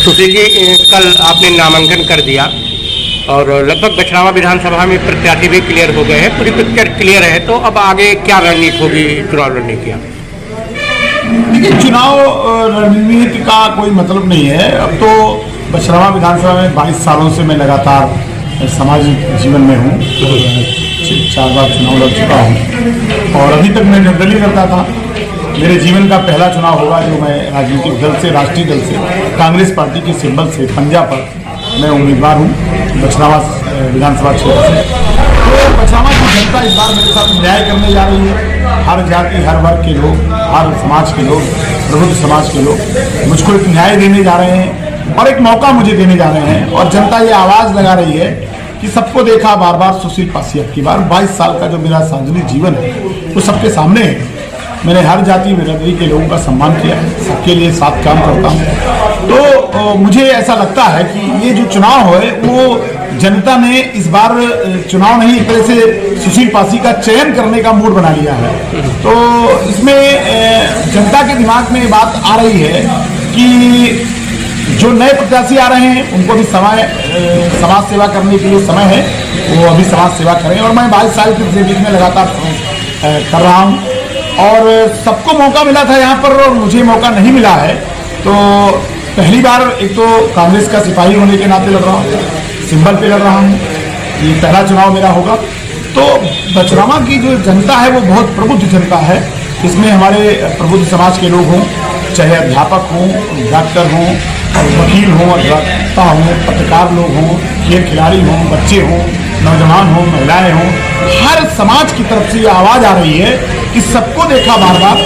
सुशील जी, कल आपने नामांकन कर दिया और लगभग बछरावा विधानसभा में प्रत्याशी भी क्लियर हो गए हैं, पूरी पिक्चर क्लियर है, तो अब आगे क्या रणनीति होगी चुनाव लड़ने की? देखिए, चुनाव रणनीति का कोई मतलब नहीं है। अब तो बछरावा विधानसभा में 22 सालों से मैं लगातार सामाजिक जीवन में हूँ, 4 बार चुनाव लड़ चुका हूँ और अभी तक मैं निर्दलीय लड़ता था। मेरे जीवन का पहला चुनाव होगा जो मैं राजनीतिक दल से, राष्ट्रीय दल से, कांग्रेस पार्टी के सिंबल से, पंजा पर मैं उम्मीदवार हूँ बछरावा विधानसभा क्षेत्र से। तो बछरावा की जनता इस बार मेरे साथ न्याय करने जा रही है। हर जाति, हर वर्ग के लोग, हर समाज के लोग, प्रबुद्ध समाज के लोग मुझको एक न्याय देने जा रहे हैं और एक मौका मुझे देने जा रहे हैं। और जनता ये आवाज़ लगा रही है कि सबको देखा बार बार सुशील पासी अब की बार। 22 साल का जो मेरा सार्वजनिक जीवन है वो सबके सामने है। मैंने हर जाति बिरादरी के लोगों का सम्मान किया है, सबके लिए साथ काम करता हूँ। तो मुझे ऐसा लगता है कि ये जो चुनाव है वो जनता ने इस बार चुनाव नहीं, एक तरह से सुशील पासी का चयन करने का मूड बना लिया है। तो इसमें जनता के दिमाग में ये बात आ रही है कि जो नए प्रत्याशी आ रहे हैं उनको भी समाज सेवा करने के लिए समय है, वो अभी समाज सेवा करें। और मैं 22 साल के बीच में लगातार कर रहा हूँ और सबको मौका मिला था यहाँ पर और मुझे मौका नहीं मिला है। तो पहली बार एक तो कांग्रेस का सिपाही होने के नाते लड़ रहा हूँ, सिंबल पे लड़ रहा हूँ, ये पहला चुनाव मेरा होगा। तो बछरावा की जो जनता है वो बहुत प्रबुद्ध जनता है। इसमें हमारे प्रबुद्ध समाज के लोग हों, चाहे अध्यापक हों, डॉक्टर हों, वकील हों, अधिवक्ता हों, पत्रकार लोग हों, खेल खिलाड़ी हों, बच्चे हों, नौजवान हों, महिलाएं हों, हर समाज की तरफ से ये आवाज़ आ रही है कि सबको देखा बार बार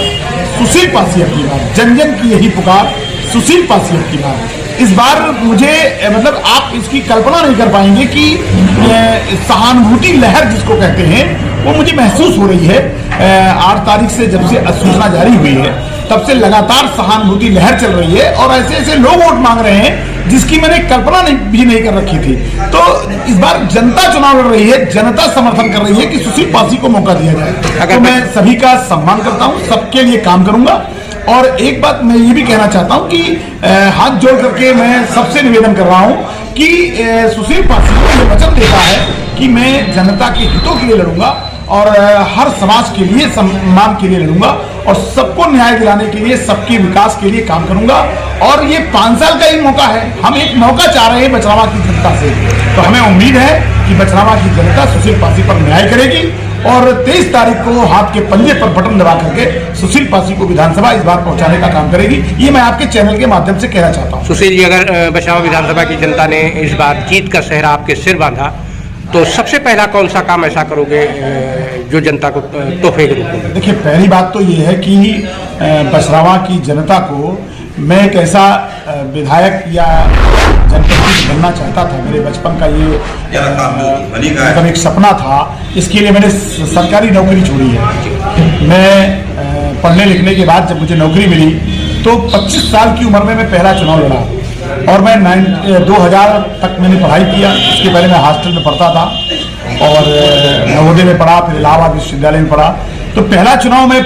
सुशील पासी अब की बार। जन जन की यही पुकार, सुशील पासी अब की बार। इस बार मुझे मतलब आप इसकी कल्पना नहीं कर पाएंगे कि सहानुभूति लहर जिसको कहते हैं वो मुझे महसूस हो रही है। 8 तारीख से जब से अधिसूचना जारी हुई है तब से लगातार सहानुभूति लहर चल रही है और ऐसे ऐसे लोग वोट मांग रहे हैं जिसकी मैंने कल्पना भी नहीं कर रखी थी। तो इस बार जनता चुनाव लड़ रही है, जनता समर्थन कर रही है कि सुशील पासी को मौका दिया जाए। तो मैं सभी का सम्मान करता हूँ, सबके लिए काम करूंगा। और एक बात मैं ये भी कहना चाहता हूँ कि हाथ जोड़ करके मैं सबसे निवेदन कर रहा हूँ कि सुशील पासी को ये वचन देता है कि मैं जनता के हितों के लिए लड़ूंगा और हर समाज के लिए, सम्मान के लिए लड़ूंगा और सबको न्याय दिलाने के लिए, सबके विकास के लिए काम करूंगा। और ये 5 साल का ही मौका है, हम एक मौका चाह रहे हैं बछरावा की जनता से। तो हमें उम्मीद है कि बछरावा की जनता सुशील पासी पर न्याय करेगी और 23 तारीख को हाथ के पंजे पर बटन दबा करके सुशील पासी को विधानसभा इस बार पहुंचाने का काम करेगी। ये मैं आपके चैनल के माध्यम से कहना चाहता हूँ। सुशील जी, अगर बछरावा विधानसभा की जनता ने इस बार जीत का सेहरा आपके सिर बांधा तो सबसे पहला कौन सा काम ऐसा करोगे जो जनता को तोहफे के रूप में? देखिए, पहली बात तो ये है कि बछरावा की जनता को मैं एक ऐसा विधायक या जनप्रतिनिधि बनना चाहता था। मेरे बचपन का ये मतलब एक सपना था। इसके लिए मैंने सरकारी नौकरी छोड़ी है। मैं पढ़ने लिखने के बाद जब मुझे नौकरी मिली तो 25 साल की उम्र में मैं पहला चुनाव लड़ा और मैं 2000 तक मैंने पढ़ाई किया। इसके पहले मैं हॉस्टल में पढ़ता था और नवोदय में पढ़ा, फिर इलाहाबाद विश्वविद्यालय में पढ़ा। तो पहला चुनाव में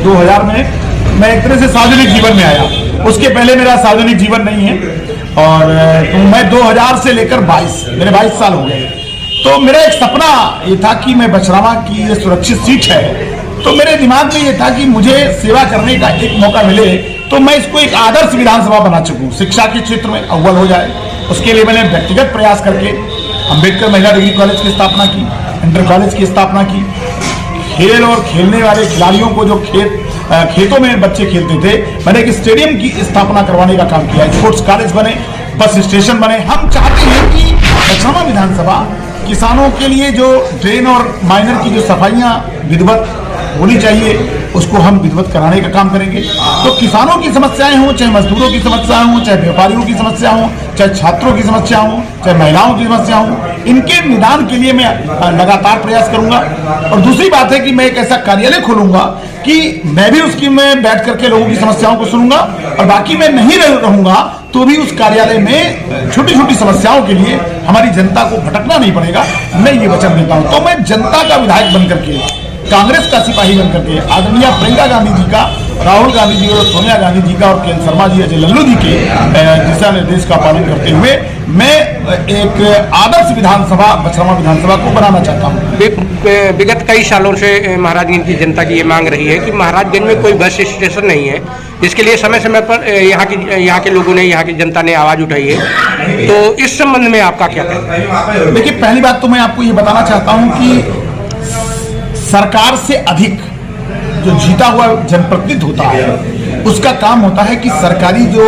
2000 में मैं एक तरह से सार्वजनिक जीवन में आया। उसके पहले मेरा सार्वजनिक जीवन नहीं है और तो मैं 2000 से लेकर 22 साल हो गए। तो मेरा एक सपना ये था कि मैं बछरावा की ये सुरक्षित सीट है, तो मेरे दिमाग में ये था कि मुझे सेवा करने का एक मौका मिले तो मैं इसको एक आदर्श विधानसभा बना चुकूं, शिक्षा के क्षेत्र में अव्वल हो जाए। उसके लिए मैंने व्यक्तिगत प्रयास करके अम्बेडकर महिला डिग्री कॉलेज की स्थापना की, इंटर कॉलेज की स्थापना की। खेल और खेलने वाले खिलाड़ियों को जो खेतों में बच्चे खेलते थे, मैंने एक स्टेडियम की स्थापना करवाने का काम किया। स्पोर्ट्स कॉलेज बने, बस स्टेशन बने। हम चाहते हैं कि बछरावा विधानसभा किसानों के लिए जो ड्रेन और माइनर की जो सफाइयाँ विधिवत होनी चाहिए उसको हम विधिवत कराने का काम करेंगे। तो किसानों की समस्याएं हों, चाहे मजदूरों की समस्याएं हों, चाहे व्यापारियों की समस्या हों, चाहे छात्रों की समस्या हों, चाहे महिलाओं की समस्या हों, इनके निदान के लिए मैं लगातार प्रयास करूंगा। और दूसरी बात है कि मैं एक ऐसा कार्यालय खोलूंगा कि मैं भी उसकी में बैठ करके लोगों की समस्याओं को सुनूंगा और बाकी मैं नहीं रहूंगा तो भी उस कार्यालय में छोटी छोटी समस्याओं के लिए हमारी जनता को भटकना नहीं पड़ेगा। मैं ये वचन देता हूं। तो मैं जनता का विधायक बनकर के, कांग्रेस का सिपाही बनकर के, आदरणीय प्रियंका गांधी जी का राहुल गांधी जी और सोनिया गांधी जी का और के शर्मा जी, अजय लल्लू जी के दिशा निर्देश का पालन करते हुए मैं एक आदर्श विधानसभा बछरावा विधानसभा को बनाना चाहता हूँ। विगत कई सालों से महाराजगंज की जनता की ये मांग रही है कि महाराजगंज में कोई बस स्टेशन नहीं है। इसके लिए समय समय पर यहाँ के लोगों ने, यहाँ की जनता ने आवाज उठाई है। तो इस संबंध में आपका क्या कहना है? देखिए, पहली बात तो मैं आपको ये बताना चाहता हूँ कि सरकार से अधिक जो जीता हुआ जनप्रतिनिधि होता है उसका काम होता है कि सरकारी जो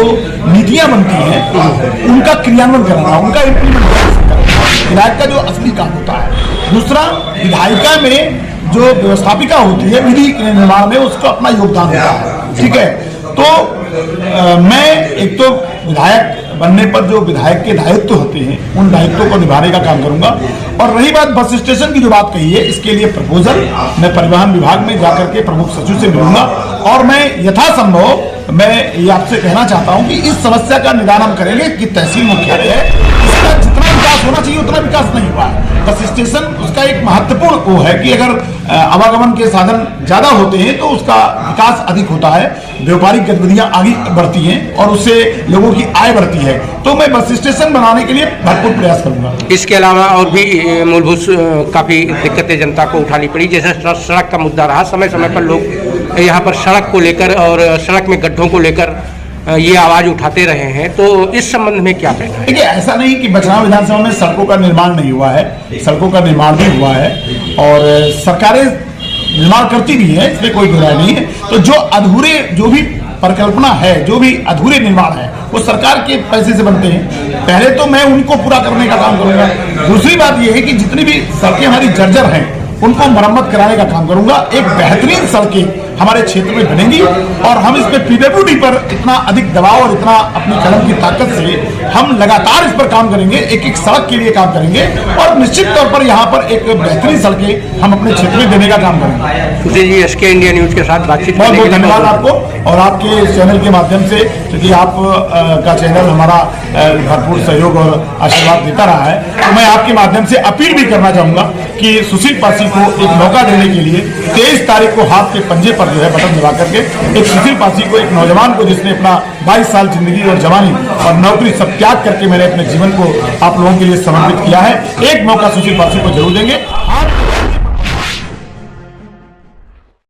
नीतियां बनती हैं उनका क्रियान्वयन करना, उनका इम्प्लीमेंट करना। विधायक का जो असली काम होता है। दूसरा, विधायिका में जो व्यवस्थापिका होती है विधि निर्माण में, उसका अपना योगदान होता है। ठीक है, तो मैं एक तो विधायक बनने पर जो विधायक के दायित्व होते हैं उन दायित्वों को निभाने का काम करूंगा। और रही बात बस स्टेशन की जो बात कही है, इसके लिए प्रपोजल मैं परिवहन विभाग में जाकर के प्रमुख सचिव से मिलूंगा और मैं यथासंभव मैं ये आपसे कहना चाहता हूं कि इस समस्या का निदान हम करेंगे कि तहसील मुख्यालय है, इसका जितना विकास होना चाहिए उतना विकास नहीं हुआ है। बस स्टेशन उसका एक महत्वपूर्ण वो है कि अगर आवागमन के साधन ज्यादा होते हैं तो उसका विकास अधिक होता है, व्यापारिक गतिविधियां आगे बढ़ती हैं और उससे लोगों की आय बढ़ती है। तो मैं बस स्टेशन बनाने के लिए भरपूर प्रयास करूंगा। इसके अलावा और भी मूलभूत काफी दिक्कतें जनता को उठानी पड़ी, जैसे सड़क का मुद्दा रहा। समय समय पर लोग यहाँ पर सड़क को लेकर और सड़क में गड्ढों को लेकर ये आवाज उठाते रहे हैं। तो इस संबंध में क्या कहना है? देखिए, ऐसा नहीं कि बछरावा विधानसभा में सड़कों का निर्माण नहीं हुआ है, सड़कों का निर्माण भी हुआ है और सरकारें निर्माण करती भी है, इसमें कोई बुराई नहीं है। तो जो भी परिकल्पना है, जो भी अधूरे निर्माण है, वो सरकार के पैसे से बनते हैं। पहले तो मैं उनको पूरा करने का काम करूंगा। दूसरी बात यह है कि जितनी भी सड़कें हमारी जर्जर हैं उनको मरम्मत कराने का काम करूंगा। एक बेहतरीन सड़कें हमारे क्षेत्र में बनेंगी और हम इस पे पीडब्ल्यूडी पर इतना अधिक दबाव और इतना अपनी कलम की ताकत से हम लगातार इस पर काम करेंगे, एक एक सड़क के लिए काम करेंगे और निश्चित तौर पर यहाँ पर एक बेहतरीन सड़कें हम अपने क्षेत्र में देने का काम करेंगे। Sushil ji, SK India news के साथ बातचीत बहुत बहुत धन्यवाद आपको और आपके चैनल के माध्यम से, क्योंकि आप का चैनल हमारा भरपूर सहयोग और आशीर्वाद देता रहा है। तो मैं आपके माध्यम से अपील भी करना चाहूंगा कि सुशील पासी को एक मौका देने के लिए 23 तारीख को हाथ के पंजे पर जो है बटन दबा करके एक सुशील पासी को, एक नौजवान को जिसने अपना 22 साल जिंदगी और जवानी और नौकरी सब त्याग करके मैंने अपने जीवन को आप लोगों के लिए समर्पित किया है, एक मौका सुशील पासी को जरूर देंगे।